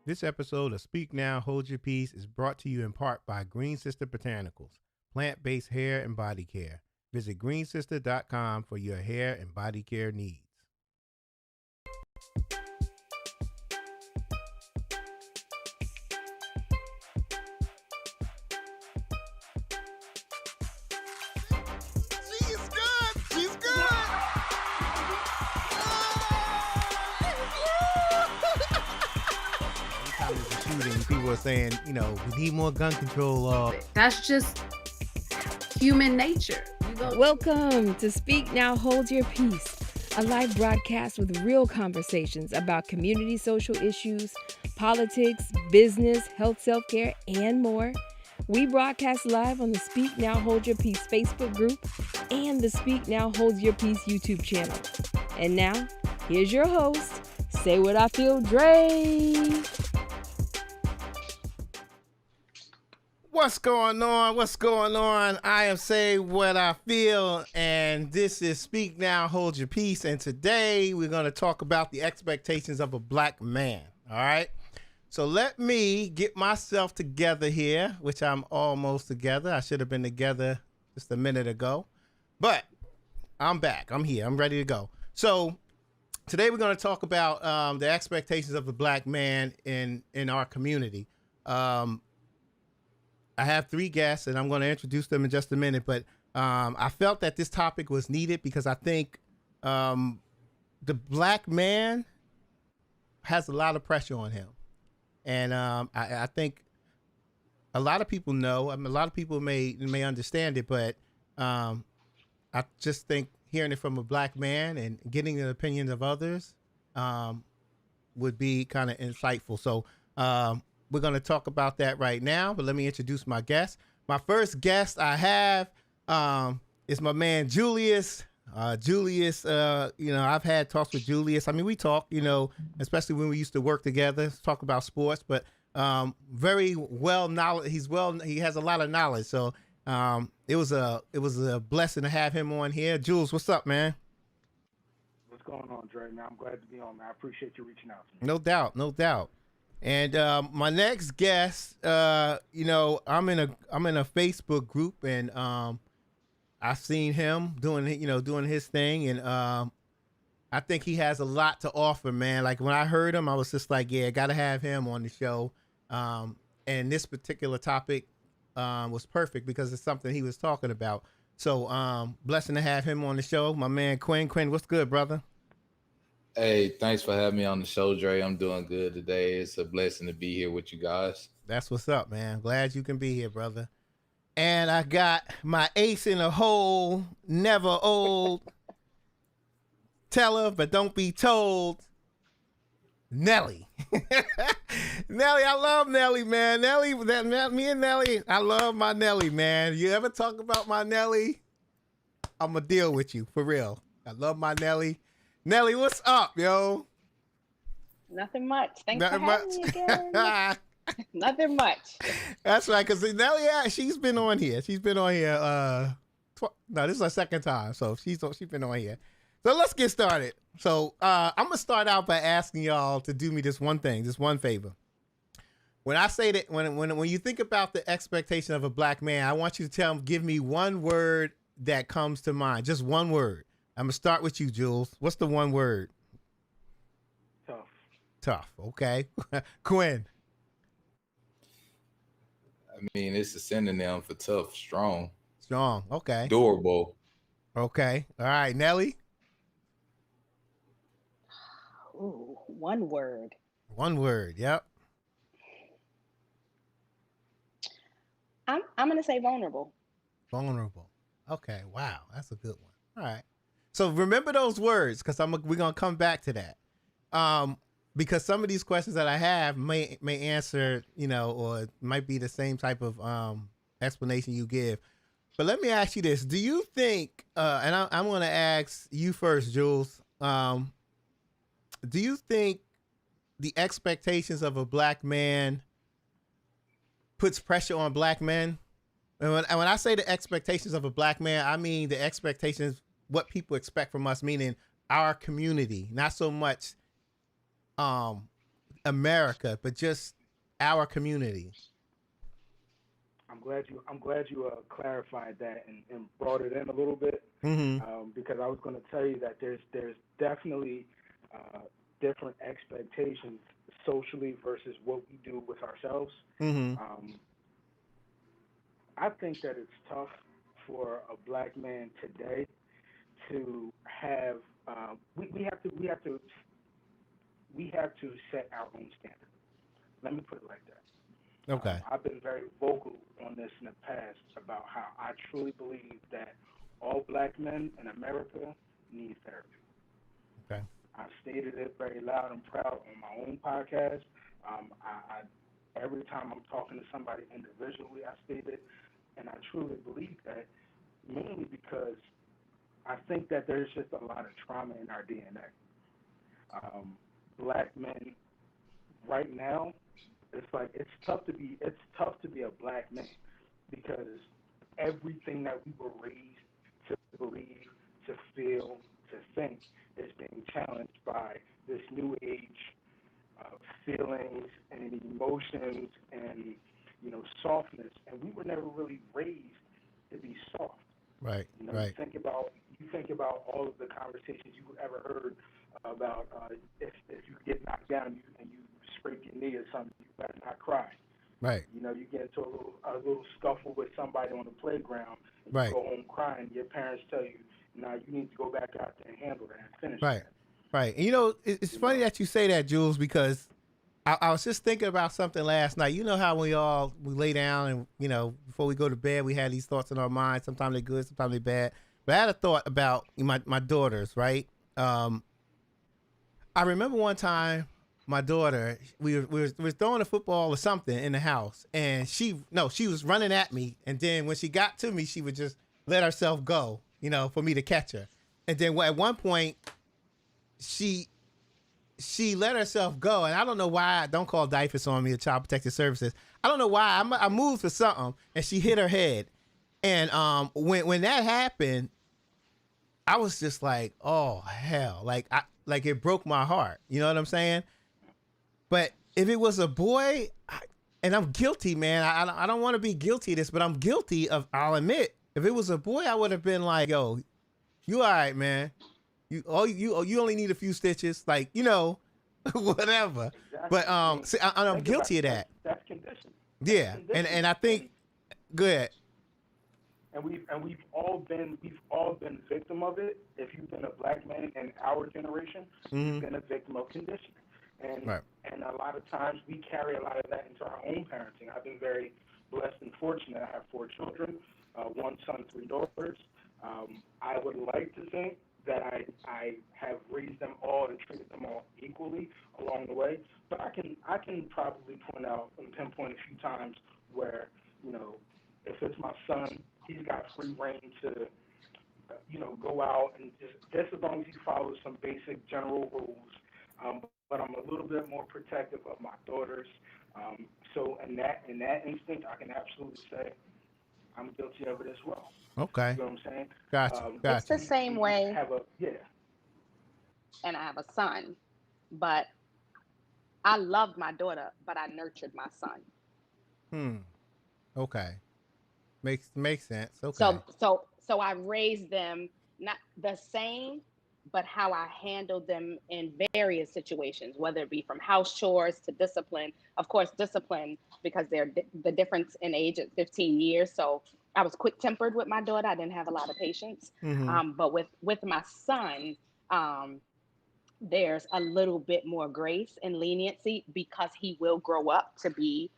This episode of Speak Now, Hold Your Peace is brought to you in part by Green Sister Botanicals, plant-based hair and body care. Visit greensister.com for your hair and body care needs. She's good. She's good. Anytime there's a shooting, people are saying, we need more gun control law. That's just human nature. Welcome to Speak Now, Hold Your Peace, a live broadcast with real conversations about community social issues, politics, business, health, self-care, and more. We broadcast live on the Speak Now, Hold Your Peace Facebook group and the Speak Now, Hold Your Peace YouTube channel. And now, here's your host, Saywuddafeel Dre. What's going on? What's going on? I am Saywuddafeel, and this is Speak Now, Hold Your Peace. And today we're going to talk about the expectations of a black man. All right. So let me get myself together here, which I'm almost together. I should have been together just a minute ago, but I'm back. I'm here. I'm ready to go. So today we're going to talk about the expectations of the black man in our community. I have three guests, and I'm going to introduce them in just a minute. But I felt that this topic was needed because I think the black man has a lot of pressure on him. And I think a lot of people know. I mean, a lot of people may understand it, but I just think hearing it from a black man and getting the opinions of others would be kind of insightful. So we're going to talk about that right now, but let me introduce my guest. My first guest I have is my man, Julius. Julius, I've had talks with Julius. I mean, we talk, especially when we used to work together, talk about sports, but very well knowledge. He has a lot of knowledge. So it was a blessing to have him on here. Jules, what's up, man? What's going on, Dre? Man, I'm glad to be on, man. I appreciate you reaching out to me. No doubt. And my next guest, I'm in a Facebook group, and I've seen him doing his thing, and I think he has a lot to offer, man. Like when I heard him, I was just like, yeah, got to have him on the show. And this particular topic was perfect because it's something he was talking about. So blessing to have him on the show. My man Quinn. Quinn, what's good, brother? Hey, thanks for having me on the show, Dre. I'm doing good today. It's a blessing to be here with you guys. That's what's up, man. Glad you can be here, brother. And I got my ace in the hole, never old. Tell her, but don't be told. Nelly. Nelly, I love Nelly, man. Me and Nelly, I love my Nelly, man. You ever talk about my Nelly, I'm going to deal with you, for real. I love my Nelly. Nelly, what's up, yo? Nothing much. Thanks for having me again. Nothing much. That's right, because Nelly, she's been on here. She's been on here. No, this is her second time, so she's been on here. So let's get started. So I'm gonna start out by asking y'all to do me this one favor. When I say that, when you think about the expectation of a black man, I want you to give me one word that comes to mind. Just one word. I'm gonna start with you, Jules. What's the one word? Tough. Okay. Quinn. I mean, it's a synonym for tough, strong. Okay. Durable. Okay. All right, Nelly. Ooh, one word. One word. Yep. I'm gonna say vulnerable. Vulnerable. Okay. Wow, that's a good one. All right. So remember those words, because we're gonna come back to that. Because some of these questions that I have may answer, or might be the same type of explanation you give. But let me ask you this: do you think? And I'm gonna ask you first, Jules. Do you think the expectations of a black man puts pressure on black men. And when I say the expectations of a black man, I mean the expectations, what people expect from us, meaning our community, not so much America, but just our community. I'm glad you clarified that and brought it in a little bit, because I was going to tell you that there's definitely different expectations socially versus what we do with ourselves. I think that it's tough for a black man today to have we have to set our own standard. Let me put it like that. Okay. I've been very vocal on this in the past about how I truly believe that all black men in America need therapy. Okay. I've stated it very loud and proud on my own podcast. I every time I'm talking to somebody individually, I state it, and I truly believe that, mainly because I think that there's just a lot of trauma in our DNA. Black men right now, it's tough to be a black man, because everything that we were raised to believe, to feel, to think is being challenged by this new age feelings and emotions and softness, and we were never really raised to be soft. Right. You think about all of the conversations you ever heard about if you get knocked down and you scrape your knee or something, you better not cry. Right. You get into a little scuffle with somebody on the playground, and Right. you go home crying. Your parents tell you, "Now you need to go back out there and handle that and finish Right. that." Right. And it's funny that you say that, Jules, because I was just thinking about something last night. You know how we lay down and, before we go to bed, we had these thoughts in our minds. Sometimes they're good, sometimes they're bad. But I had a thought about my daughters, right? I remember one time my daughter, we were throwing a football or something in the house, and she was running at me. And then when she got to me, she would just let herself go, for me to catch her. And then at one point, she let herself go, and I don't know why. Don't call DYFS on me, the Child Protective Services. I don't know why. I moved for something, and she hit her head. And when that happened, I was just like, oh hell, like it broke my heart. You know what I'm saying? But if it was a boy, and I'm guilty, man. I don't want to be guilty of this, but I'm guilty of. I'll admit, if it was a boy, I would have been like, yo, you all right, man? You only need a few stitches, whatever. Exactly. But I'm guilty of that. That's conditioning. Yeah, and I think, go ahead. And we've all been victim of it. If you've been a black man in our generation, you've been a victim of conditioning. And a lot of times we carry a lot of that into our own parenting. I've been very blessed and fortunate. I have 4 children, 1 son, 3 daughters. I would like to think that I have raised them all and treated them all equally along the way. But I can probably pinpoint a few times where, if it's my son, he's got free reign to, go out and just as long as he follows some basic general rules. But I'm a little bit more protective of my daughters. So in that instinct, I can absolutely say I'm guilty of it as well. Okay. You know what I'm saying? Gotcha. It's the same way. Yeah. And I have a son, but I loved my daughter, but I nurtured my son. Okay. Makes sense. Okay. So I raised them not the same, but how I handled them in various situations, whether it be from house chores to discipline. Of course, discipline, because they're the difference in age at 15 years. So I was quick-tempered with my daughter. I didn't have a lot of patience. But with my son, there's a little bit more grace and leniency, because he will grow up to be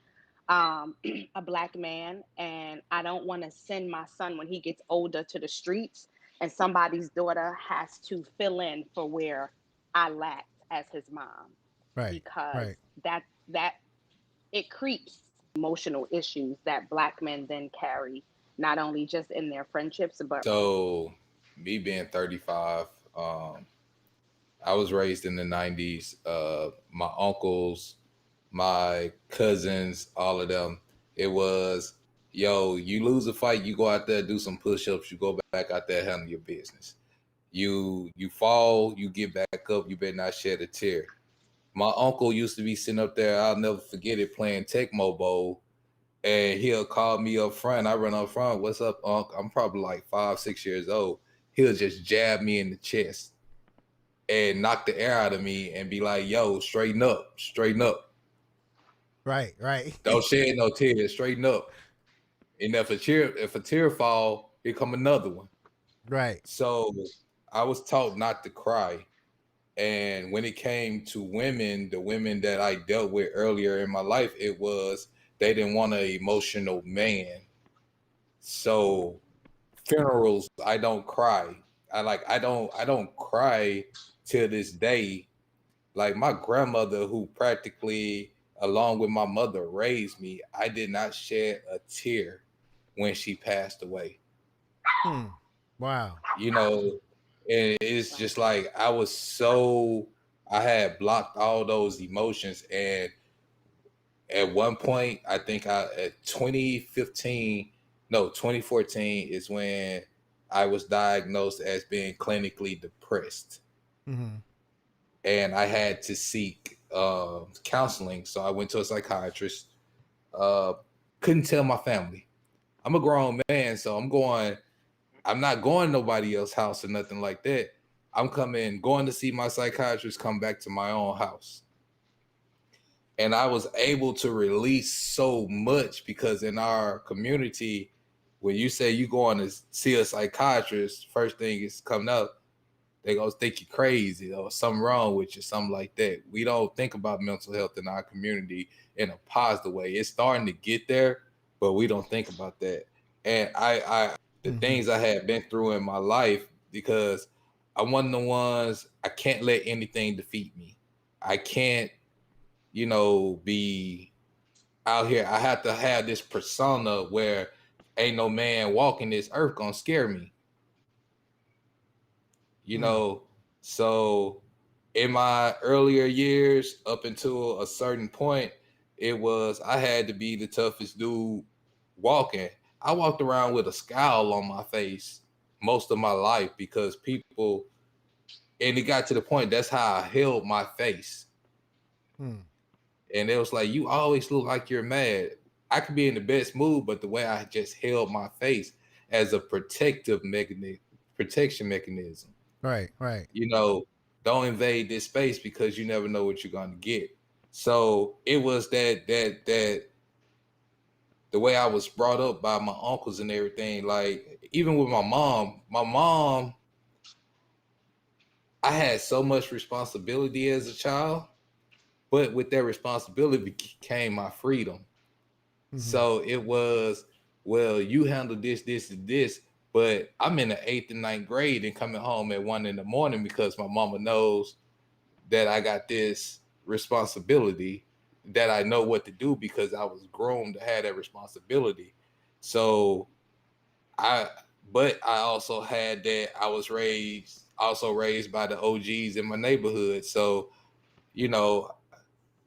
a black man, and I don't want to send my son when he gets older to the streets and somebody's daughter has to fill in for where I lacked as his mom. Right. Because that it creeps emotional issues that black men then carry, not only just in their friendships, but so me being 35, I was raised in the 90s. My uncles, my cousins, all of them, It was, yo, you lose a fight, you go out there, do some push-ups, you go back out there, handle your business. You fall, you get back up, you better not shed a tear. My uncle used to be sitting up there, I'll never forget it, playing Tecmo Bowl, and he'll call me up front. I run up front, what's up, Unc? I'm probably like 5, 6 years old. He'll just jab me in the chest and knock the air out of me and be like, yo, straighten up, straighten up. Right. Don't shed no tears, straighten up. And if a tear fall, here come another one. Right. So I was taught not to cry. And when it came to women, the women that I dealt with earlier in my life, it was they didn't want an emotional man. So funerals, I don't cry. I don't cry till this day. Like my grandmother, who practically along with my mother raised me, I did not shed a tear when she passed away. Wow. You know, and it's just like I had blocked all those emotions. And at one point, I think at 2014 is when I was diagnosed as being clinically depressed. And I had to seek counseling. So I went to a psychiatrist. Couldn't tell my family. I'm a grown man, so I'm not going to nobody else's house or nothing like that. I'm going to see my psychiatrist, come back to my own house. And I was able to release so much because in our community, when you say you going to see a psychiatrist, first thing is coming up, they gonna think you're crazy or something wrong with you, something like that. We don't think about mental health in our community in a positive way. It's starting to get there, but we don't think about that. And the things I had been through in my life, because I'm one of the ones, I can't let anything defeat me. I can't, be out here. I have to have this persona where ain't no man walking this earth gonna scare me. So in my earlier years, up until a certain point, I had to be the toughest dude walking. I walked around with a scowl on my face most of my life because people, and it got to the point, that's how I held my face. And it was like, you always look like you're mad. I could be in the best mood, but the way I just held my face as a protection mechanism. Right. Don't invade this space because you never know what you're going to get. So it was that the way I was brought up by my uncles and everything, like even with my mom, I had so much responsibility as a child, but with that responsibility came my freedom. So it was, well, you handle this, and this, but I'm in the 8th and 9th grade and coming home at 1 a.m. because my mama knows that I got this responsibility, that I know what to do because I was groomed to have that responsibility. So I also had that. I was raised by the OGs in my neighborhood. So,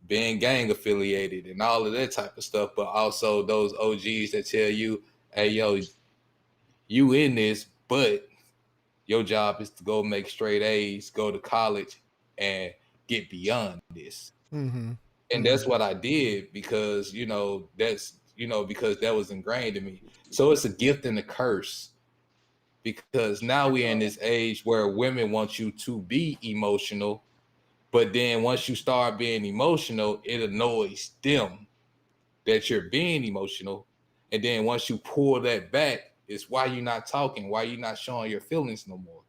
being gang affiliated and all of that type of stuff, but also those OGs that tell you, hey, yo, you in this, but your job is to go make straight A's, go to college, and get beyond this. And that's what I did because, because that was ingrained in me. So it's a gift and a curse because now we're in this age where women want you to be emotional, but then once you start being emotional, it annoys them that you're being emotional. And then once you pull that back, it's why you're not talking, why you're not showing your feelings no more.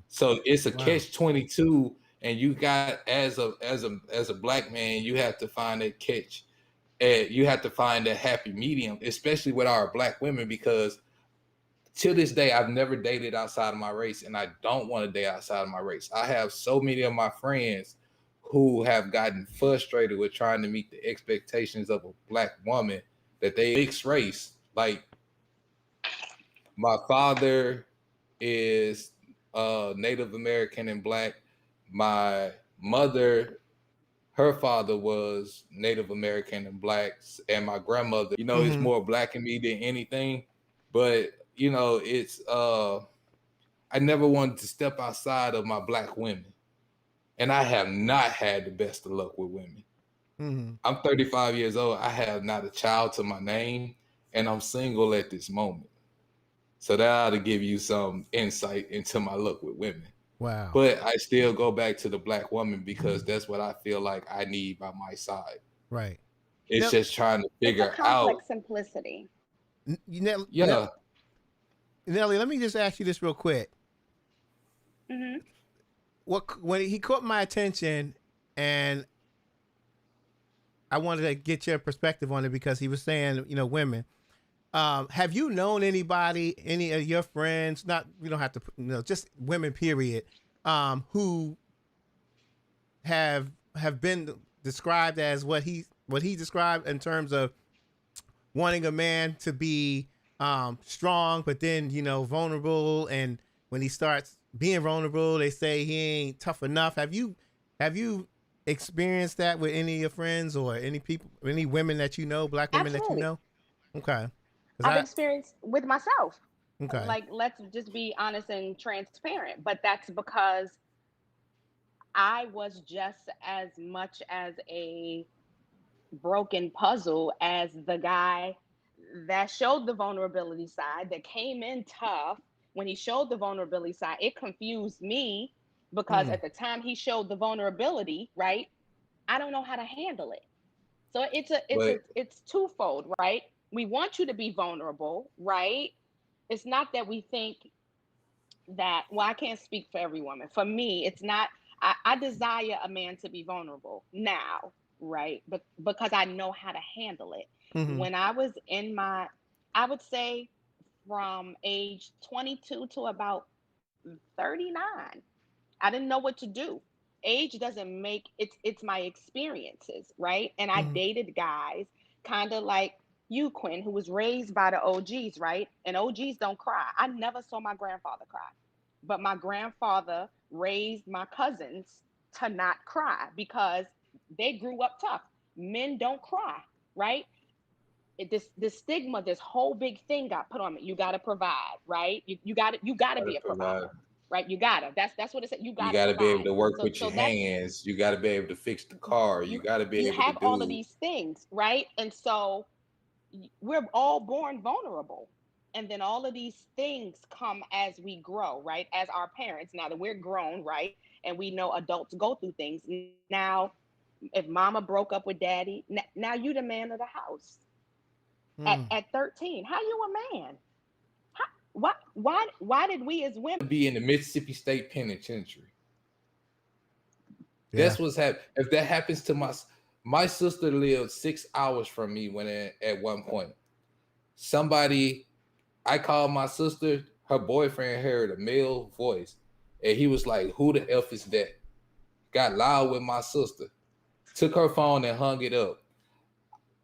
So it's a catch-22, and you got as a black man, you have to find that catch. You have to find that happy medium, especially with our black women, because till this day, I've never dated outside of my race, and I don't want to date outside of my race. I have so many of my friends who have gotten frustrated with trying to meet the expectations of a black woman that they mixed race. Like, my father is Native American and black. My mother her father was Native American and blacks, and my grandmother, you know, it's Mm-hmm. more black in me than anything. But you know, it's I never wanted to step outside of my black women, and I have not had the best of luck with women. Mm-hmm. I'm 35 years old. I have not a child to my name, and I'm single at this moment. So that ought to give you some insight into my luck with women. Wow. But I still go back to the black woman because that's what I feel like I need by my side. Right. It's Yep. just trying to It's a figure out. complex simplicity. Yeah. Nelly, let me just ask you this real quick. Hmm. When he caught my attention, and I wanted to get your perspective on it because he was saying, you know, women. Have you known anybody, any of your friends? Not, you don't have to, you know, just women. Period. Who have been described as what he described in terms of wanting a man to be strong, but then, you know, vulnerable, and when he starts being vulnerable, they say he ain't tough enough. Have you experienced that with any of your friends or any people, any women that you know, black women that you Absolutely. know? Okay. I've experienced with myself. Okay. Like, let's just be honest and transparent. But that's because I was just as much as a broken puzzle as the guy that showed the vulnerability side, that came in tough. When he showed the vulnerability side, it confused me because at the time he showed the vulnerability, right? I don't know how to handle it. So But it's twofold, right? We want you to be vulnerable, right? It's not that we think that, well, I can't speak for every woman. For me, it's not, I desire a man to be vulnerable now, right? But because I know how to handle it. Mm-hmm. When I was in my, I would say from age 22 to about 39, I didn't know what to do. Age doesn't make it's my experiences, right? And I Mm-hmm. dated guys kind of like you, Quinn, who was raised by the OGs, right? And OGs don't cry. I never saw my grandfather cry. But my grandfather raised my cousins to not cry because they grew up tough. Men don't cry, right? This stigma, this whole big thing got put on me. You got to provide, right? You got to gotta be a provide. provider, right? You gotta. That's what it said. You You gotta got to be able provide. to work So with your so that's hands. You got to be able to fix the car. You you got to be you able to have all of do. these things, right? And so we're all born vulnerable. And then all of these things come as we grow, right? As our parents, now that we're grown, right? And we know adults go through things. Now, if mama broke up with daddy, now you the man of the house. Mm. At 13, how you a man? How, why did we as women Be in the Mississippi State Penitentiary. Yeah. That's what's happening. If that happens to my sister lived 6 hours from me when at one point somebody, I called my sister, her boyfriend heard a male voice, and he was like, "Who the f is that?" Got loud with my sister, took her phone and hung it up.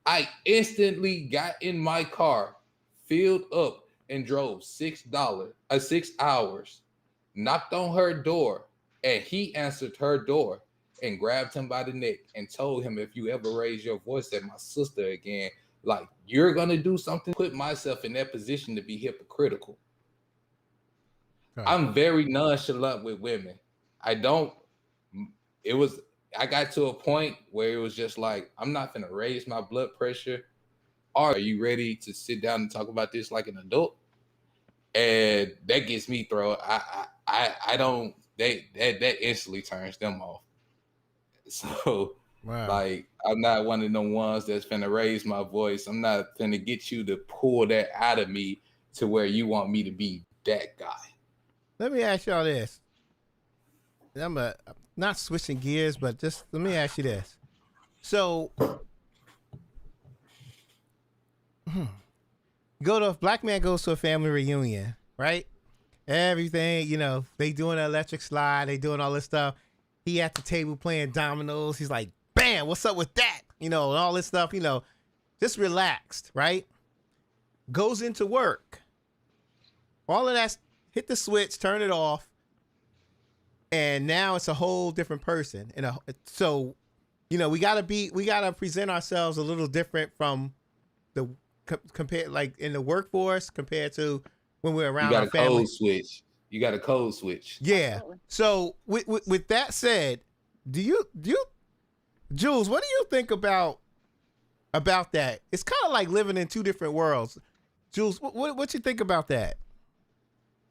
I instantly got in my car, filled up, and drove $6 6 hours, knocked on her door, and he answered her door and grabbed him by the neck and told him, "If you ever raise your voice at my sister again, like you're gonna do something," put myself in that position to be hypocritical. Right. I'm very nonchalant with women. I don't, it was, I got to a point where it was just like, I'm not gonna raise my blood pressure. Are you ready to sit down and talk about this like an adult? And that gets me thrown. I don't, that instantly turns them off. So Wow. like, I'm not one of them ones that's finna raise my voice. I'm not finna get you to pull that out of me to where you want me to be that guy. Let me ask y'all this. I'm not switching gears, but just let me ask you this. So, black man goes to a family reunion, right? Everything, you know, they doing an electric slide, they doing all this stuff. He at the table playing dominoes. He's like, "Bam, what's up with that?" You know, and all this stuff, you know, just relaxed, right? Goes into work. All of that, hit the switch, turn it off, and now it's a whole different person. So you know, we gotta present ourselves a little different from the compared like in the workforce compared to when we're You around got our a family. code switch. You got a code switch. Yeah. Absolutely. So with that said, do you Jules, what do you think about that? It's kind of like living in two different worlds. Jules, what you think about that?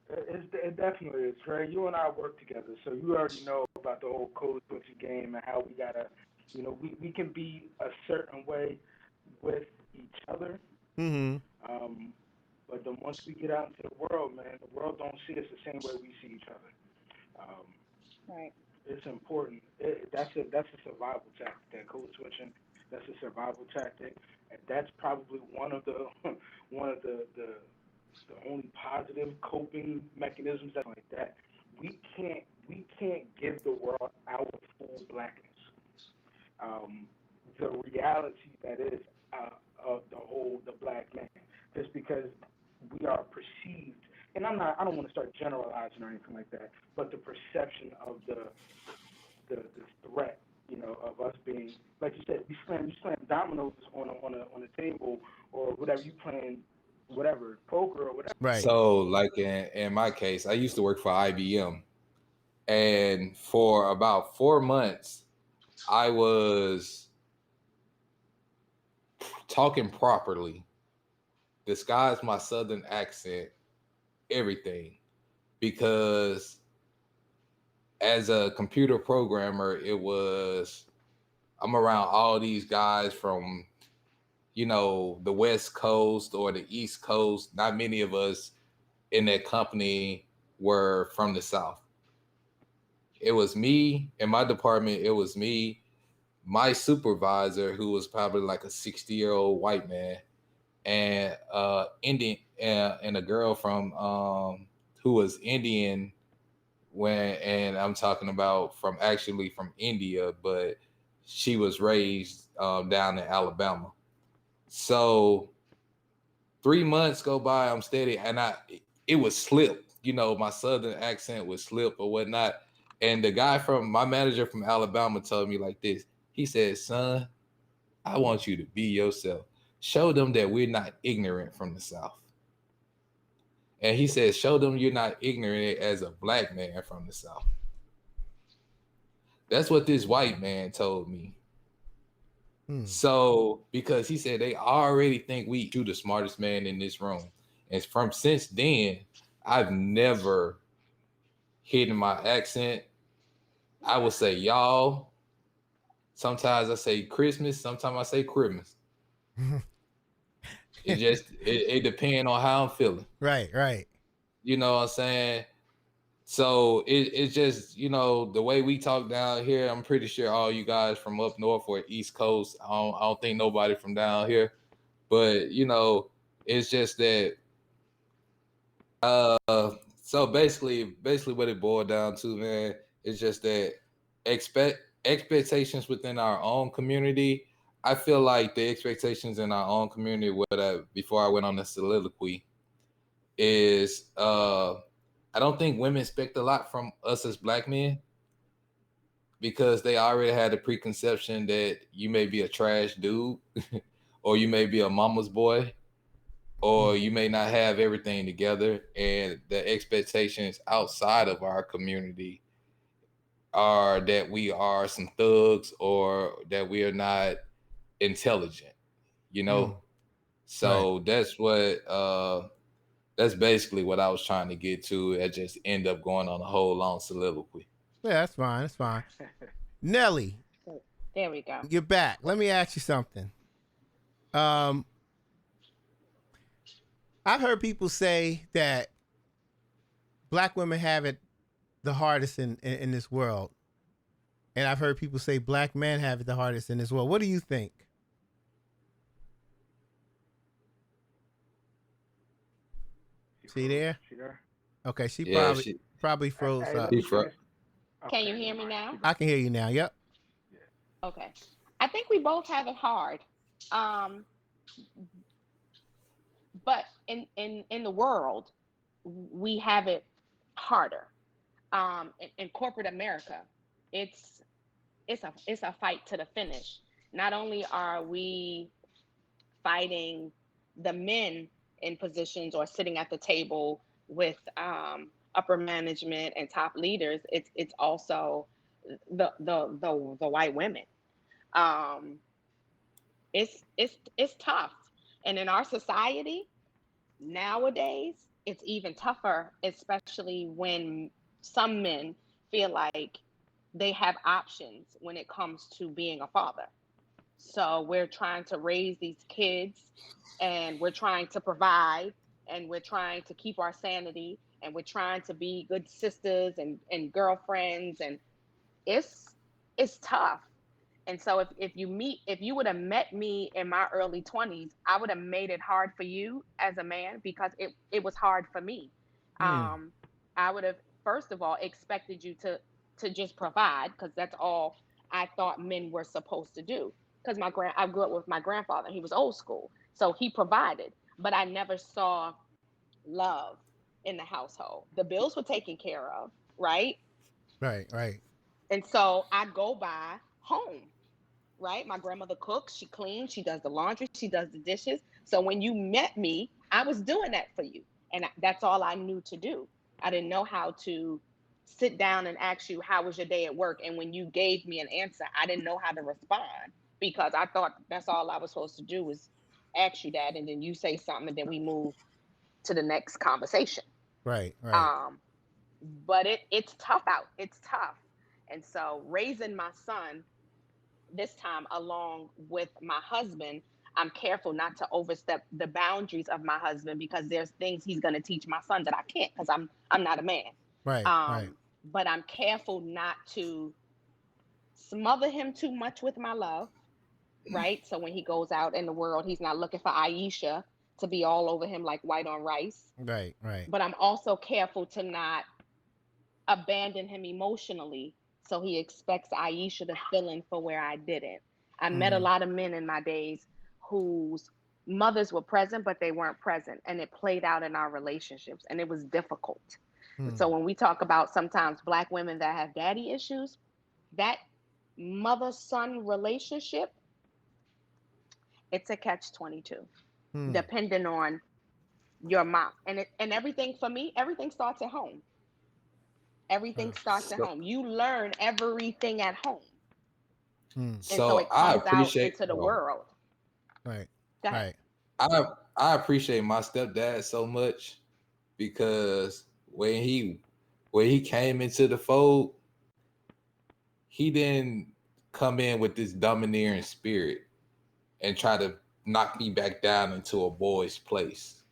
It definitely is, Trey. You and I work together, so you already know about the whole code switching game and how we gotta, you know, we can be a certain way with each other. Mm-hmm. But then once we get out into the world, man, the world don't see us the same way we see each other. Right. It's important. That's a survival tactic. That code switching, that's a survival tactic, and that's probably one of the only positive coping mechanisms that like that. We can't give the world our full blackness. The reality that is of the black man, just because we are perceived, and I don't want to start generalizing or anything like that, but the perception of the threat, you know, of us being, like you said, you slam dominoes on a table or whatever you playing, whatever poker or whatever. Right. So, like in my case, I used to work for IBM, and for about 4 months, I was talking properly, disguised my southern accent, everything, because as a computer programmer, I'm around all these guys from, you know, the West Coast or the East Coast. Not many of us in that company were from the South. It was me in my department. It was me, my supervisor, who was probably like a 60-year-old white man, and Indian, and a girl from who was Indian and I'm talking about from India, but she was raised down in Alabama. So 3 months go by, I'm steady, and it would slip. You know, my southern accent would slip or whatnot. And the guy my manager from Alabama told me like this. He said, "Son, I want you to be yourself. Show them that we're not ignorant from the South." And he said, "Show them you're not ignorant as a black man from the South." That's what this white man told me. So, because he said they already think you the smartest man in this room. And since then, I've never hidden my accent. I would say y'all. Sometimes I say Christmas. Sometimes I say Christmas. It depends on how I'm feeling. Right. You know what I'm saying? So it's just, you know, the way we talk down here, I'm pretty sure all you guys from up north or East Coast, I don't think nobody from down here, but you know, it's just that. So basically what it boiled down to, man, is just that expectations within our own community. I feel like the expectations in our own community, before I went on the soliloquy, is I don't think women expect a lot from us as black men, because they already had a preconception that you may be a trash dude or you may be a mama's boy or you may not have everything together, and the expectations outside of our community are that we are some thugs or that we are not intelligent, you know. So right. That's basically what I was trying to get to. It just end up going on a whole long soliloquy. Yeah, that's fine. That's fine. Nelly, there we go. You're back. Let me ask you something. I've heard people say that black women have it the hardest in this world, and I've heard people say black men have it the hardest in this world. What do you think? She there? Okay, she probably froze up. Can you hear me now? I can hear you now. Yep. Okay. I think we both have it hard. But in the world, we have it harder. In corporate America, it's it's a fight to the finish. Not only are we fighting the men in positions or sitting at the table with upper management and top leaders, it's also the white women. Um, it's tough, and in our society nowadays, it's even tougher, especially when some men feel like they have options when it comes to being a father. So we're trying to raise these kids, and we're trying to provide, and we're trying to keep our sanity, and we're trying to be good sisters and girlfriends, and it's it's tough. And so if you would have met me in my early 20s, I would have made it hard for you as a man because it was hard for me. Hmm. I would have first of all expected you to just provide because that's all I thought men were supposed to do. Because I grew up with my grandfather. He was old school. So he provided, but I never saw love in the household. The bills were taken care of, right? Right. Right. And so I go by home, right? My grandmother cooks, she cleans, she does the laundry, she does the dishes. So when you met me, I was doing that for you. And that's all I knew to do. I didn't know how to sit down and ask you, how was your day at work? And when you gave me an answer, I didn't know how to respond because I thought that's all I was supposed to do was ask you that. And then you say something and then we move to the next conversation. Right. Right. Um, but it's tough out. It's tough. And so raising my son this time along with my husband, I'm careful not to overstep the boundaries of my husband because there's things he's going to teach my son that I can't because I'm not a man. Right. Right. But I'm careful not to smother him too much with my love, right? So when he goes out in the world, he's not looking for Aisha to be all over him like white on rice. Right. Right. But I'm also careful to not abandon him emotionally. So he expects Aisha to fill in for where I didn't. I met a Mm-hmm. lot of men in my days whose mothers were present, but they weren't present. And it played out in our relationships and it was difficult. Hmm. So when we talk about sometimes Black women that have daddy issues, that mother son relationship, it's a catch 22, Hmm. depending on your mom. And everything for me, everything starts at home. Everything starts at So, home. You learn everything at home. Hmm. And so so it I comes out appreciate. into the Oh, world. Right. Go ahead. Right. I I appreciate my stepdad so much because when he came into the fold, he didn't come in with this domineering spirit and try to knock me back down into a boy's place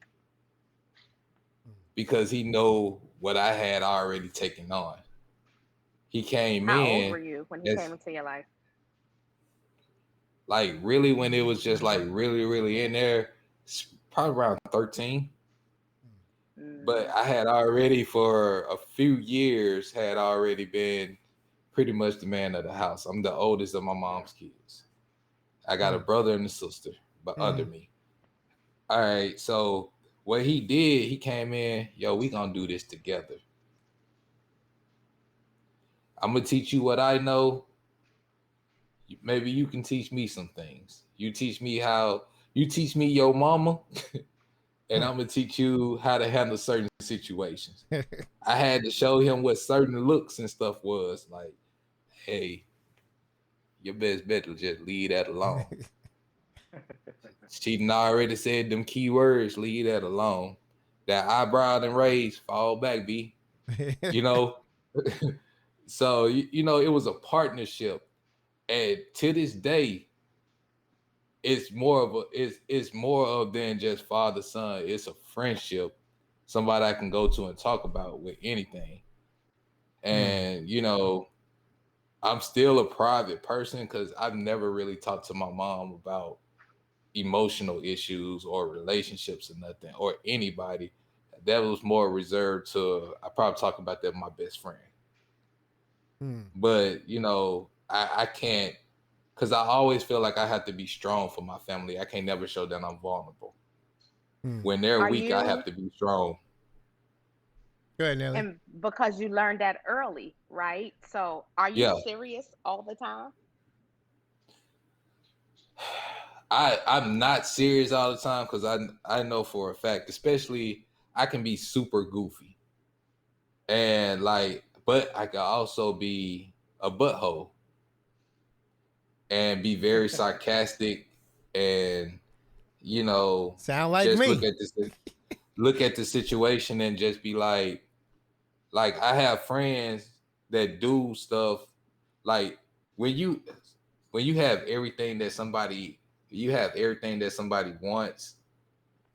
because he know what I had already taken on. He came How old were in you when he as came into your life? like really when it was just like really really in there, probably around 13. But Mm, I had already for a few years had already been pretty much the man of the house. I'm the oldest of my mom's kids. I got a Hmm. brother and a sister, but under Hmm. me. All right, so what he did, he came in, yo, we gonna do this together. I'm gonna teach you what I know. Maybe you can teach me some things. You teach me your mama, and I'm gonna teach you how to handle certain situations. I had to show him what certain looks and stuff was like. Hey, your best bet to just leave that alone. She done already said them key words, leave that alone. That eyebrow and raise, fall back, B. You know? So, it was a partnership. And to this day, it's more of than just father son. It's a friendship, somebody I can go to and talk about with anything. Hmm. And I'm still a private person because I've never really talked to my mom about emotional issues or relationships or nothing or anybody. That was more reserved to I probably talk about that with my best friend. Hmm. But I can't because I always feel like I have to be strong for my family. I can't never show that I'm vulnerable. Hmm. When they're Are weak, I have you to be strong. Go ahead, Nelly. And because you learned that early, right? So are you Yeah, serious all the time? I'm not serious all the time because I know for a fact, especially I can be super goofy and like, but I can also be a butthole and be very sarcastic and Sound like just me. look at the situation and just be like I have friends that do stuff like when you when you have everything that somebody wants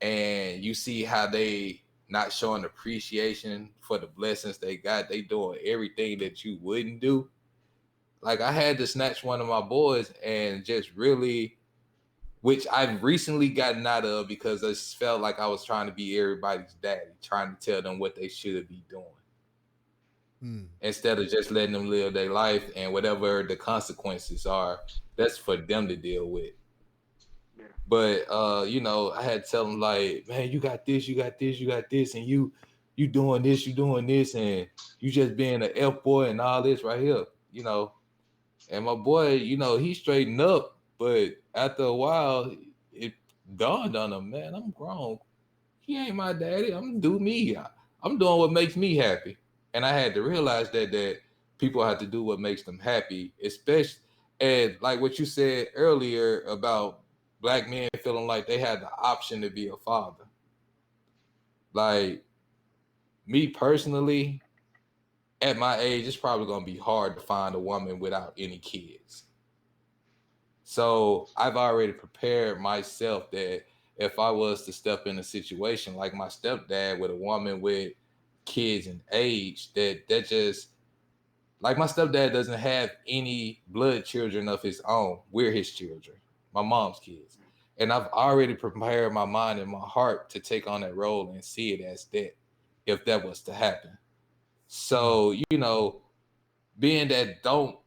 and you see how they not showing appreciation for the blessings they got, they doing everything that you wouldn't do. Like I had to snatch one of my boys and just really, which I've recently gotten out of because I felt like I was trying to be everybody's daddy, trying to tell them what they should be doing Mm. instead of just letting them live their life and whatever the consequences are, that's for them to deal with. Yeah. But I had to tell them like, man, you got this, you got this, you got this, and you doing this, and you just being an F boy and all this right here. And my boy, he straightened up, but after a while, it dawned on him, man, I'm grown. He ain't my daddy. I'm gonna do me. I'm doing what makes me happy. And I had to realize that people have to do what makes them happy, especially and like what you said earlier about black men feeling like they had the option to be a father. Like me personally, at my age, it's probably gonna be hard to find a woman without any kids. So I've already prepared myself that if I was to step in a situation like my stepdad with a woman with kids and age, that just like my stepdad doesn't have any blood children of his own. We're his children, my mom's kids. And I've already prepared my mind and my heart to take on that role and see it as that if that was to happen. Mm. So, being that don't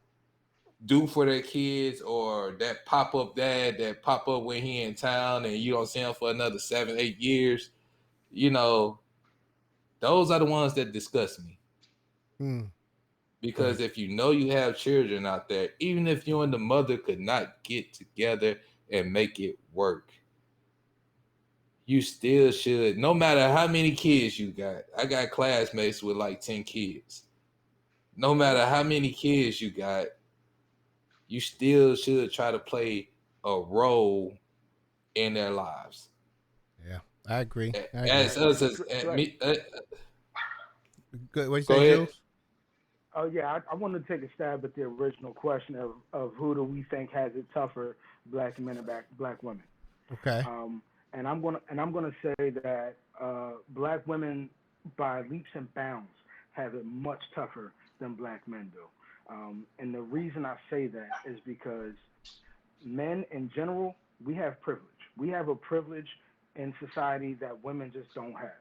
do for their kids or that pop-up dad that pop up when he in town and you don't see him for another 7 8 years, you know those are the ones that disgust me. Mm. Because Right. if you know you have children out there, even if you and the mother could not get together and make it work, you still should, no matter how many kids you got. I got classmates with like 10 kids. No matter how many kids you got, you still should try to play a role in their lives. Yeah, I agree. I agree. As us as Right. me, Good. What you go say, ahead. Jules? Oh yeah, I wanted to take a stab at the original question of who do we think has it tougher, black men or black women. Okay. Um, and I'm gonna say that black women by leaps and bounds have it much tougher than black men do. And the reason I say that is because men in general, we have privilege. We have a privilege in society that women just don't have.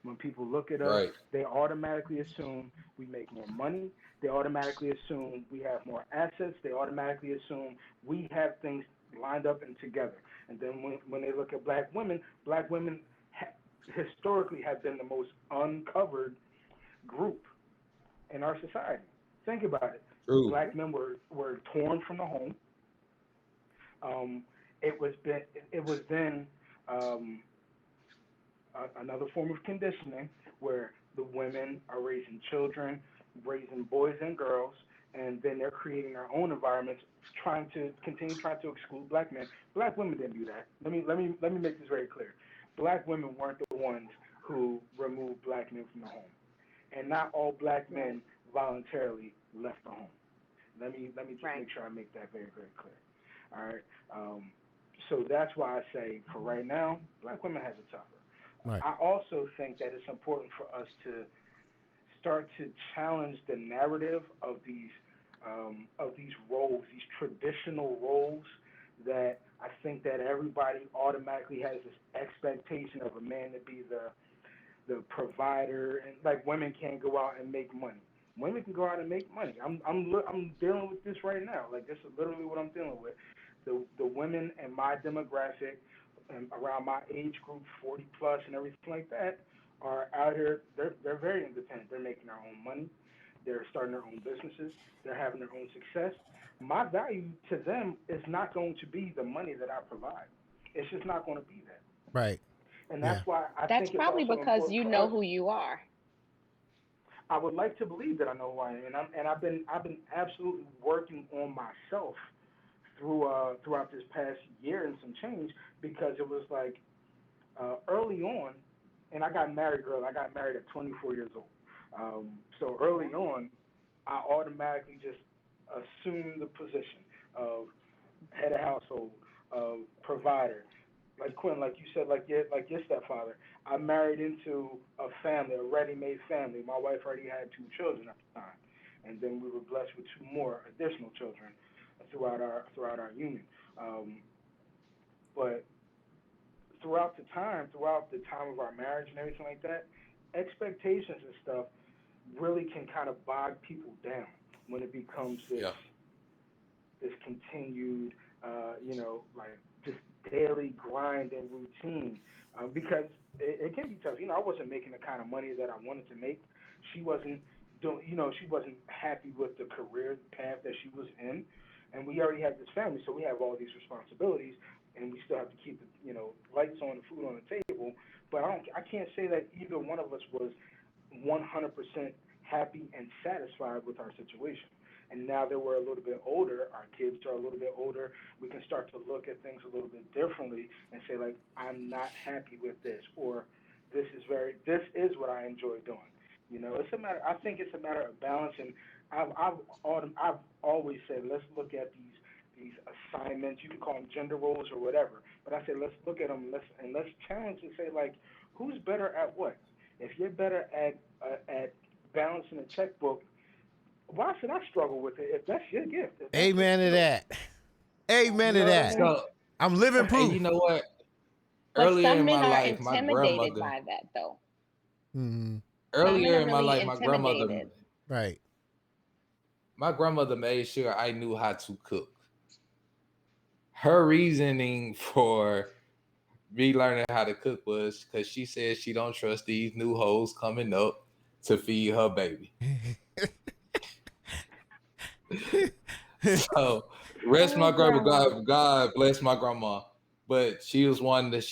When people look at us, Right. they automatically assume we make more money. They automatically assume we have more assets. They automatically assume we have things lined up and together. And then when they look at black women historically have been the most uncovered group in our society. Think about it. True. Black men were torn from the home. Um, it was then um, another form of conditioning where the women are raising children, raising boys and girls, and then they're creating their own environments, trying to exclude black men. Black women didn't do that. Let me make this very clear. Black women weren't the ones who removed black men from the home, and not all black men voluntarily left the home. Let me just Right. make sure I make that very very clear. All right. Um, so that's why I say for right now, black women has it tougher. Right. I also think that it's important for us to start to challenge the narrative of these roles, these traditional roles that I think that everybody automatically has this expectation of a man to be the provider, and like women can't go out and make money. Women can go out and make money. I'm dealing with this right now. Like this is literally what I'm dealing with. The women in my demographic and around my age group, 40 plus and everything like that, are out here. They're very independent. They're making their own money. They're starting their own businesses. They're having their own success. My value to them is not going to be the money that I provide. It's just not going to be that. Right. And that's Yeah. why I That's think it's probably also because important you for know us. who you are. I would like to believe that I know who I am, and I've been absolutely working on myself throughout this past year and some change because it was like early on, and I got married early. I got married at 24 years old. So early on, I automatically just assumed the position of head of household, of provider. Like Quinn, like you said, like your stepfather. I married into a family, a ready-made family. My wife already had two children at the time, and then we were blessed with two more additional children throughout our union. Um, but throughout the time of our marriage and everything like that, expectations and stuff really can kind of bog people down when it becomes Yeah. this continued, like just daily grind and routine. Because it can be tough. I wasn't making the kind of money that I wanted to make. She wasn't she wasn't happy with the career path that she was in, and we already had this family, so we have all these responsibilities, and we still have to keep the lights on, the food on the table. But I can't say that either one of us was 100% happy and satisfied with our situation. And now that we're a little bit older, our kids are a little bit older, we can start to look at things a little bit differently and say like, I'm not happy with this, or this is what I enjoy doing. It's a matter. I think it's a matter of balance, and I've always said let's look at these assignments. You can call them gender roles or whatever, but I said let's look at them. Let's challenge and say like, who's better at what? If you're better at balancing a checkbook, why should I struggle with it if that's your gift? If that's your Amen to skill, that. Amen you to know what I that. mean? So, I'm living and you proof. know what? But Earlier some in my men are life, intimidated by that, though. Hmm. Some men earlier are in my really life, intimidated. Right. my grandmother made sure I knew how to cook. Her reasoning for me learning how to cook was because she said she don't trust these new hoes coming up to feed her baby. So rest my Oh, grandma. grandma. God bless my grandma. But she was one that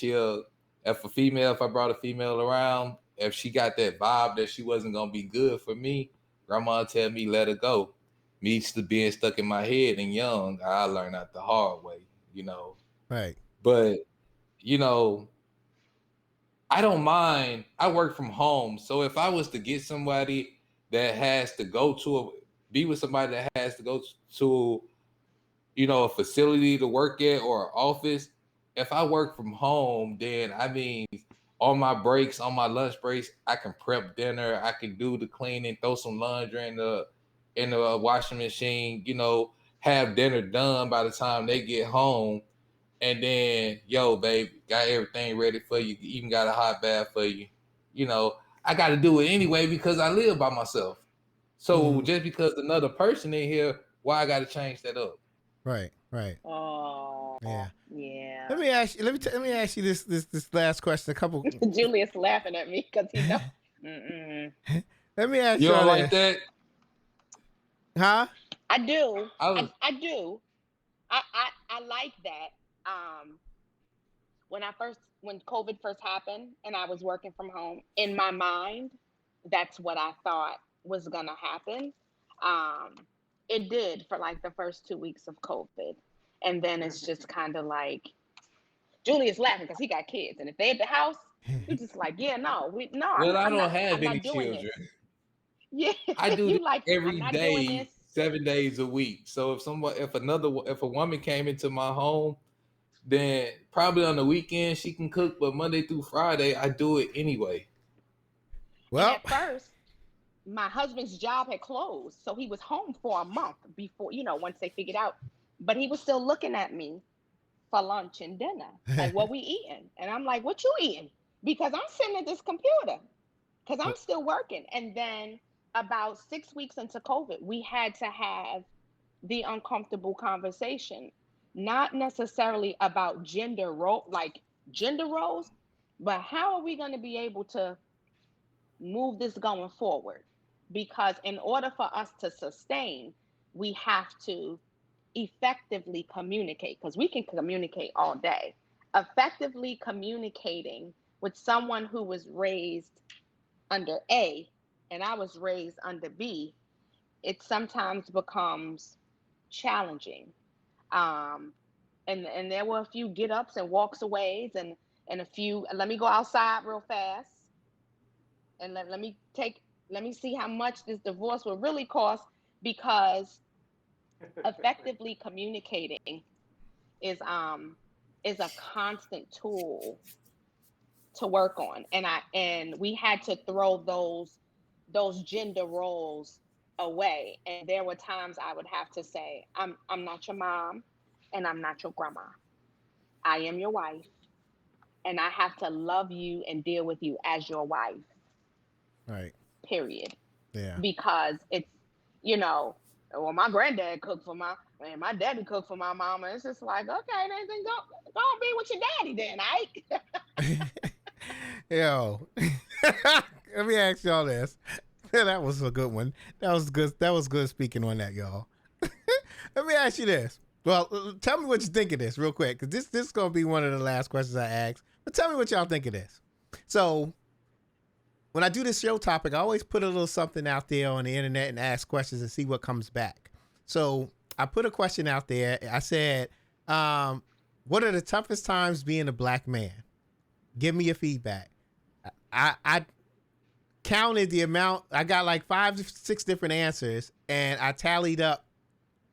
if I brought a female around, if she got that vibe that she wasn't gonna be good for me, grandma tell me let her go. Me being stuck in my head and young, I learned that the hard way. Right. But you know, I don't mind. I work from home, so if I was to get somebody that has to be with somebody that has to go to a facility to work at or an office. If I work from home, then I mean, on my breaks, on my lunch breaks, I can prep dinner. I can do the cleaning, throw some laundry in the washing machine. Have dinner done by the time they get home, and then babe, got everything ready for you. Even got a hot bath for you. You know, I got to do it anyway because I live by myself. So Hmm. just because another person in here, why I got to change that up? Right. Right. Oh, Yeah. yeah. Let me ask you. Let me ask you this last question. A couple. Julius laughing at me because he know. Mm-mm. Let me ask You y'all don't like this. that? Huh? I do. I I, was I do. I like that. Um, when COVID first happened and I was working from home, in my mind, that's what I thought was gonna happen. Um, it did for like the first 2 weeks of COVID, and then it's just kind of like Julius laughing because he got kids, and if they at the house, we just like, yeah, no, well, I I'm don't not, have I'm any not doing this. children. Yeah, I do you this like, I'm every not doing day, this. 7 days a week. So if a woman came into my home, then probably on the weekend she can cook, but Monday through Friday I do it anyway. And Well. at first, my husband's job had closed, so he was home for a month before, once they figured out. But he was still looking at me for lunch and dinner, like, what we eating? And I'm like, what you eating? Because I'm sitting at this computer, because I'm still working. And then about 6 weeks into COVID, we had to have the uncomfortable conversation, not necessarily about gender roles, but how are we going to be able to move this going forward. Because in order for us to sustain, we have to effectively communicate, because we can communicate all day. Effectively communicating with someone who was raised under A and I was raised under B, it sometimes becomes challenging. Um, and there were a few get ups and walks aways, and a few, let me go outside real fast and let me see how much this divorce will really cost, because effectively communicating is a constant tool to work on. And we had to throw those gender roles away. And there were times I would have to say, I'm not your mom and I'm not your grandma. I am your wife, and I have to love you and deal with you as your wife. Right. Period. Yeah. Because it's, you know, well, my granddad cooked for my daddy cooked for my mama. It's just like, okay, then go be with your daddy then, Ike. Yo, let me ask y'all this. That was a good one. That was good. That was good speaking on that, y'all. Let me ask you this. Well, tell me what you think of this real quick, because this is gonna be one of the last questions I ask. But tell me what y'all think of this. So, when I do this show topic, I always put a little something out there on the internet and ask questions and see what comes back. So I put a question out there. I said, what are the toughest times being a black man? Give me your feedback. I counted the amount. I got like 5 to 6 different answers, and I tallied up,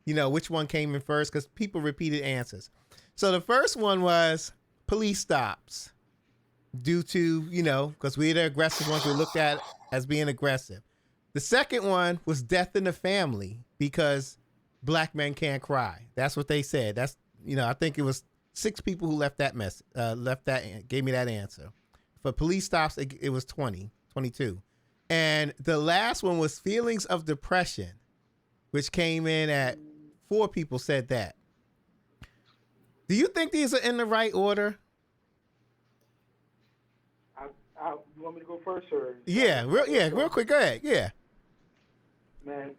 which one came in first, because people repeated answers. So the first one was police stops. Due to, because we're the aggressive ones, we looked at as being aggressive. The second one was death in the family, because black men can't cry. That's what they said. That's, I think it was 6 people who left that gave me that answer. For police stops, it was 22. And the last one was feelings of depression, which came in at 4 people said that. Do you think these are in the right order? You want me to go first, or? Real quick. Go ahead. Yeah. Man,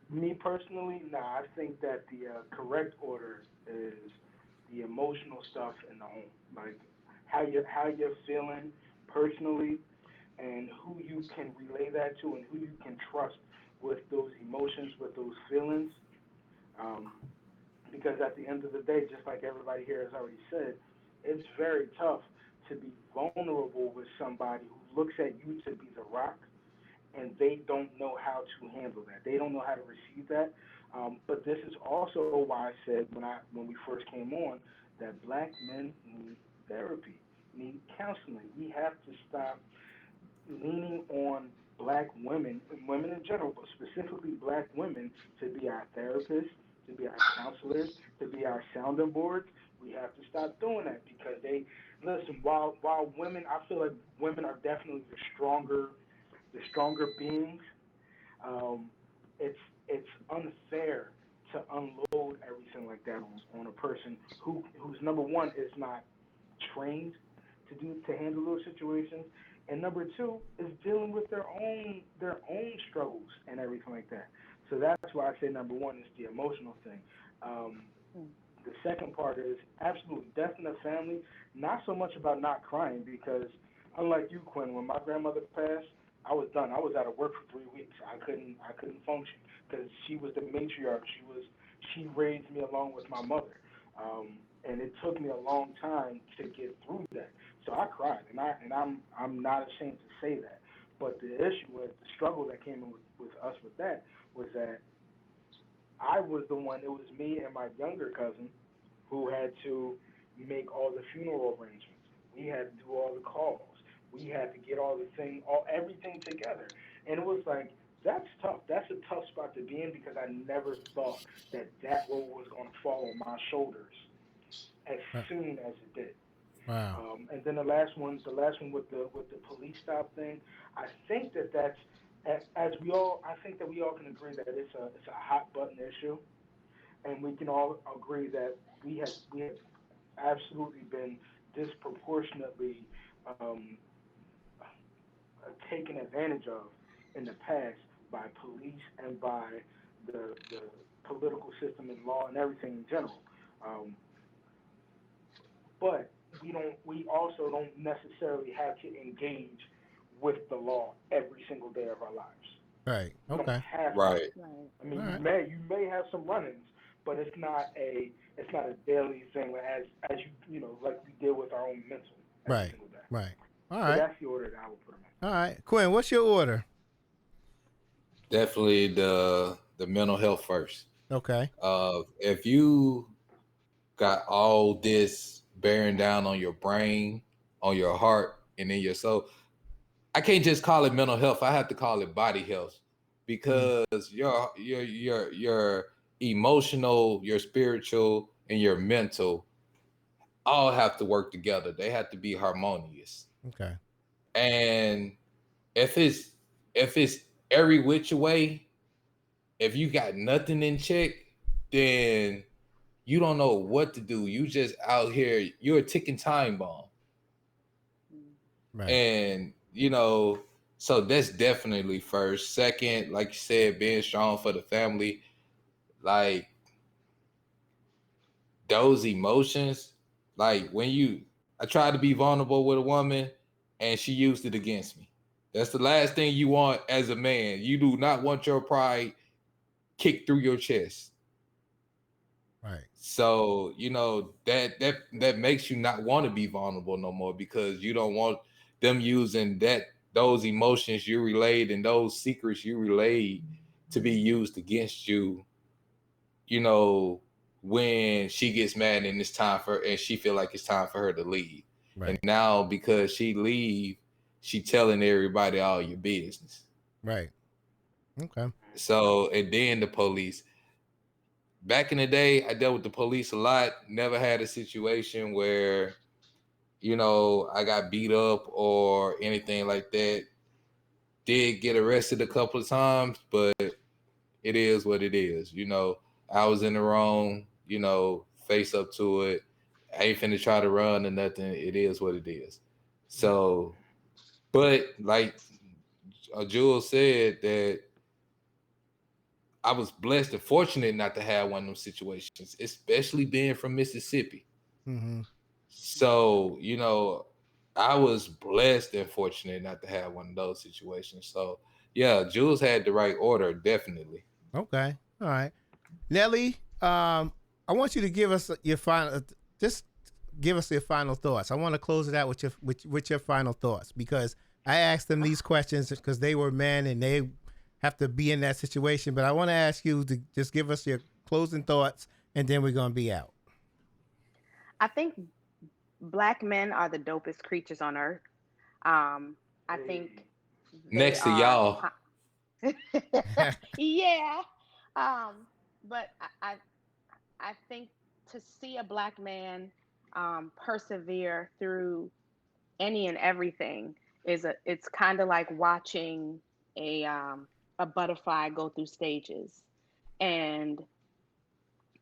me personally, I think that the correct order is the emotional stuff in the home, like how you're feeling personally, and who you can relay that to, and who you can trust with those emotions, with those feelings. Because at the end of the day, just like everybody here has already said, it's very tough to be vulnerable with somebody who looks at you to be the rock, and they don't know how to handle that. They don't know how to receive that. But this is also why I said when we first came on that black men need therapy, need counseling. We have to stop leaning on black women, women in general, but specifically black women, to be our therapists, to be our counselors, to be our sounding boards. We have to stop doing that, because they listen. While women, I feel like women are definitely the stronger beings. Um, it's unfair to unload everything like that on a person who's number one is not trained to handle those situations, and number two is dealing with their own struggles and everything like that. So that's why I say number one is the emotional thing. Um, the second part is absolutely death in the family. Not so much about not crying, because unlike you, Quinn, when my grandmother passed, I was done. I was out of work for 3 weeks. I couldn't function, because she was the matriarch. She raised me along with my mother, and it took me a long time to get through that. So I cried, and I'm not ashamed to say that. But the issue was the struggle that came in with us with that was that I was the one. It was me and my younger cousin who had to make all the funeral arrangements. We had to do all the calls. We had to get everything together, and it was like that's tough. That's a tough spot to be in, because I never thought that role was going to fall on my shoulders as soon as it did. Wow. And then the last one with the police stop thing. I think that's as I think that we all can agree that it's a hot button issue, and we can all agree that we have absolutely been disproportionately, taken advantage of in the past by police and by the political system and law and everything in general. Um, but we also don't necessarily have to engage with the law every single day of our lives. Right. You don't Okay. have to. Right. I mean, All right. you may have some run-ins, but it's not a daily thing as you know like we deal with our own mental every Right. single day. Right. All So right. that's the order that I would put them in. All right. Quinn, what's your order? Definitely the mental health first. Okay. If you got all this bearing down on your brain, on your heart, and in your soul, I can't just call it mental health. I have to call it body health because your emotional, your spiritual, and your mental all have to work together. They have to be harmonious. Okay. And if it's every which way, if you got nothing in check, then you don't know what to do. You just out here, you're a ticking time bomb. Right. And so that's definitely first. Second, like you said, being strong for the family, like those emotions, like I tried to be vulnerable with a woman and she used it against me. That's the last thing you want as a man. You do not want your pride kicked through your chest. Right. So, that makes you not want to be vulnerable no more because you don't want them using those emotions you relayed and those secrets you relayed to be used against you, when she gets mad and she feel like it's time for her to leave. Right. And now because she leave, she telling everybody all your business. Right. Okay. So, and then the police. Back in the day, I dealt with the police a lot. Never had a situation where, I got beat up or anything like that. Did get arrested a couple of times, but it is what it is. I was in the wrong, face up to it. I ain't finna try to run or nothing. It is what it is. So, but like Jules said, that I was blessed and fortunate not to have one of those situations, especially being from Mississippi. Mm-hmm. So, I was blessed and fortunate not to have one of those situations. So, yeah, Jules had the right order, definitely. Okay. All right. Nelly, I want you to give us your final. Just give us your final thoughts. I want to close it out with your final thoughts because I asked them these questions because they were men and they have to be in that situation. But I want to ask you to just give us your closing thoughts, and then we're gonna be out. I think Black men are the dopest creatures on earth. I think they Next to are. y'all. Yeah. But I think to see a Black man persevere through any and everything it's kind of like watching a butterfly go through stages. And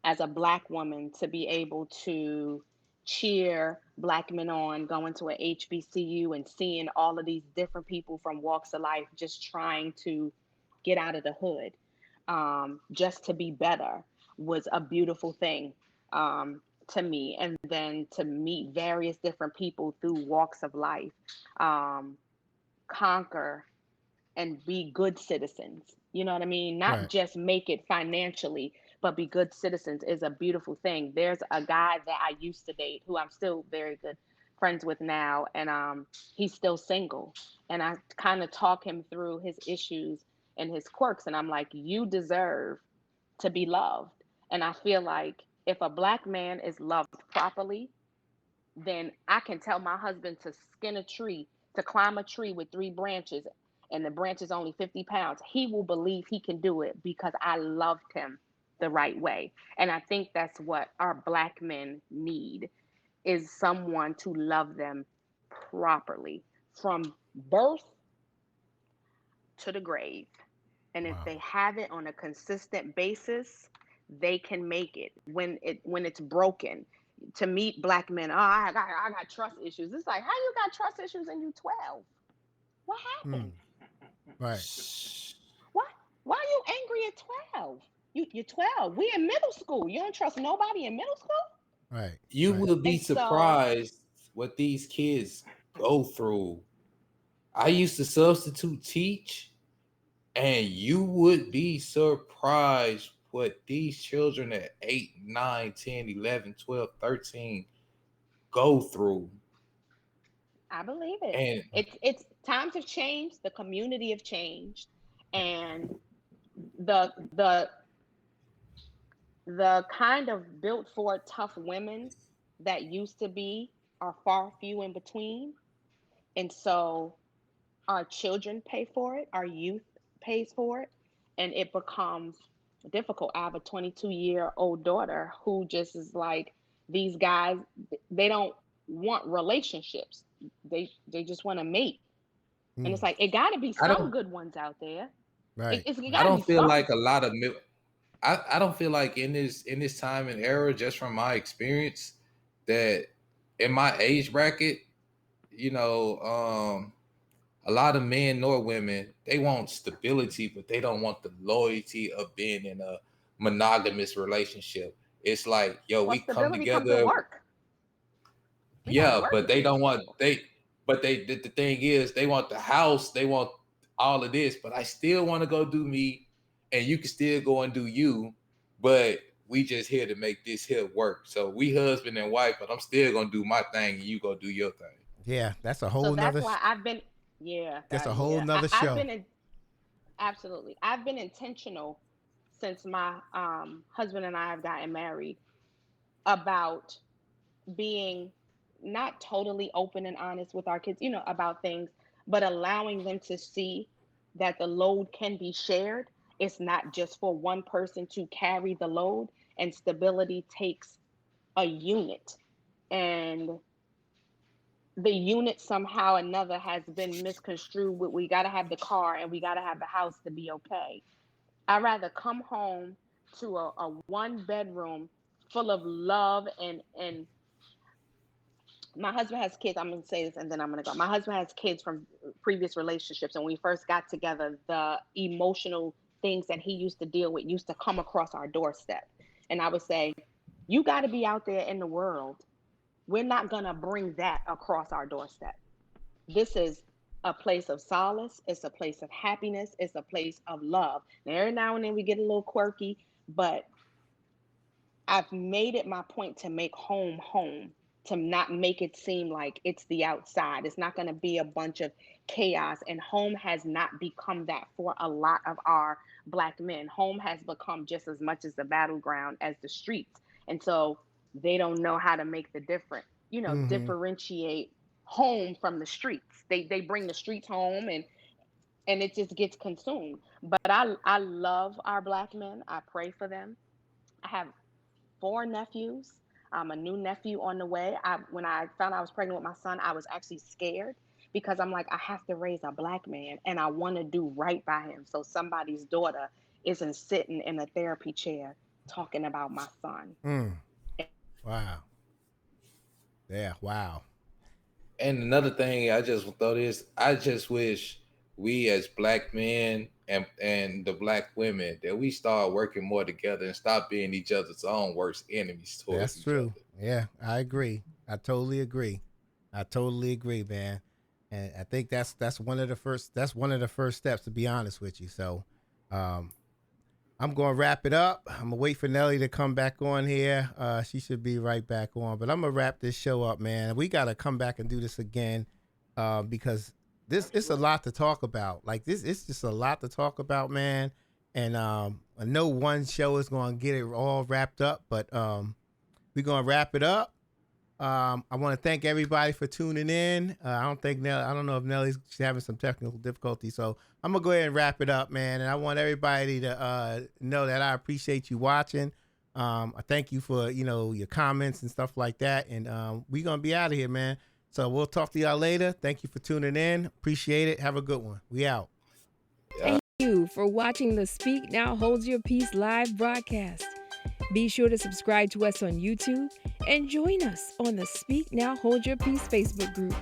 as a Black woman, to be able to cheer Black men on, going to a HBCU and seeing all of these different people from walks of life just trying to get out of the hood, just to be better, was a beautiful thing to me. And then to meet various different people through walks of life, conquer and be good citizens. You know what I mean? Not Right. just make it financially, but be good citizens is a beautiful thing. There's a guy that I used to date who I'm still very good friends with now, and he's still single. And I kind of talk him through his issues and his quirks, and I'm like, you deserve to be loved. And I feel like if a Black man is loved properly, then I can tell my husband to skin a tree, to climb a tree with 3 branches, and the branch is only 50 pounds. He will believe he can do it because I loved him the right way. And I think that's what our Black men need, is someone to love them properly from birth to the grave. And if Wow. they have it on a consistent basis, they can make it when it's broken. To meet Black men, I got trust issues. It's like, how you got trust issues and you 12? What happened? Right. Why? Why are you angry at 12? You're 12. We in middle school. You don't trust nobody in middle school? Right. You Right. will be And so, surprised what these kids go through. I used to substitute teach, and you would be surprised what these children at 8, 9, 10, 11, 12, 13 go through. I believe it. And It's times have changed, the community have changed, and the the the kind of built for tough women that used to be are far few in between. And so our children pay for it, our youth pays for it, and it becomes difficult. I have a 22-year-old daughter who just is like, these guys, they don't want relationships. They just want to mate. And it's like, it got to be I some don't good ones out there. Right. It I got to be don't feel some. like a lot of I don't feel like in this time and era, just from my experience, that in my age bracket, a lot of men nor women, they want stability, but they don't want the loyalty of being in a monogamous relationship. It's like, yo, Well, we come stability comes with together. work. We got to Yeah, work but it. they don't want the thing is they want the house, they want all of this, but I still want to go do me, and you can still go and do you, but we just here to make this here work. So we husband and wife, but I'm still gonna do my thing and you go do your thing. Yeah, that's a So whole that's nother. why I've been, yeah, That's a that, whole yeah. nother I've show. been in, absolutely. I've been intentional since my husband and I have gotten married about being not totally open and honest with our kids, about things, but allowing them to see that the load can be shared. It's not just for one person to carry the load, and stability takes a unit. And the unit somehow or another has been misconstrued with, we got to have the car and we got to have the house to be okay. I'd rather come home to a one bedroom full of love, and my husband has kids. I'm gonna say this and then I'm gonna go. My husband has kids from previous relationships, and when we first got together, the emotional things that he used to deal with used to come across our doorstep. And I would say, you got to be out there in the world. We're not gonna bring that across our doorstep. This is a place of solace. It's a place of happiness. It's a place of love. Now, every now and then we get a little quirky, but I've made it my point to make home home, to not make it seem like it's the outside. It's not going to be a bunch of chaos. And home has not become that for a lot of our Black men. Home has become just as much as the battleground as the streets. And so they don't know how to make the difference, Mm-hmm. differentiate home from the streets. They bring the streets home, and it just gets consumed. But I love our Black men. I pray for them. I have 4 nephews. A new nephew on the way. When I found out I was pregnant with my son, I was actually scared because I'm like, I have to raise a Black man and I want to do right by him. So somebody's daughter isn't sitting in a therapy chair talking about my son. Mm. Wow. Yeah. Wow. And another thing, I just thought is, I just wish we as Black men and the Black women, that we start working more together and stop being each other's own worst enemies towards That's each true. other. Yeah, I agree. I totally agree. I totally agree, man. And I think that's one of the first steps, to be honest with you. So, um, I'm going to wrap it up. I'm going to wait for Nelly to come back on here. She should be right back on. But I'm going to wrap this show up, man. We got to come back and do this again, because it's a lot to talk about. Like, it's just a lot to talk about, man. And I know one show is going to get it all wrapped up, but we're going to wrap it up. I want to thank everybody for tuning in. I don't know if Nelly's having some technical difficulties, so I'm gonna go ahead and wrap it up, man. And I want everybody to know that I appreciate you watching. I thank you for your comments and stuff like that. And we're gonna be out of here, man. So we'll talk to y'all later. Thank you for tuning in. Appreciate it. Have a good one. We out. Thank you for watching the Speak Now Hold Your Peace live broadcast. Be sure to subscribe to us on YouTube and join us on the Speak Now Hold Your Peace Facebook group.